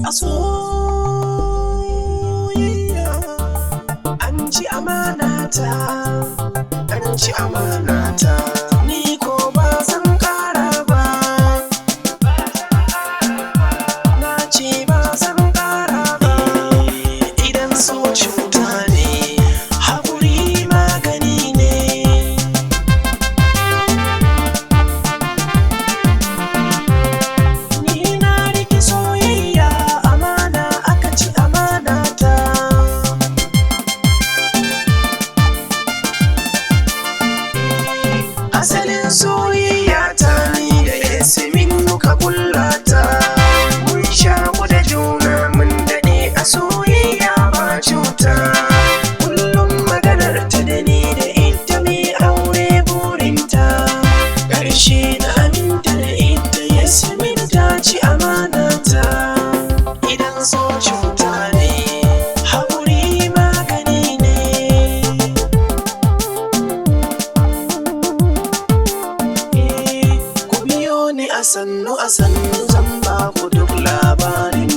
a soyayya an ci amanata, an ci amanata. Ni ko ba zan ƙara ba, na ce ba zan ƙara ba. Idan so cuta ne, haƙuri magani ne. Ni na riƙe soyayya amana, aka ci amanata. Asalin soyayya ta ni da Yasmin muka kullata. Mun shaku da juna mun daɗe a soyayya ba cuta. Kullum maganar ta da ni da ita mai aure burinta. Ƙarshe na aminta da ita, Yasmin ta ci amanata. Idan so cuta ne, haƙuri magani ne. Ku biyo ni a sannu zan ba ku duk labarin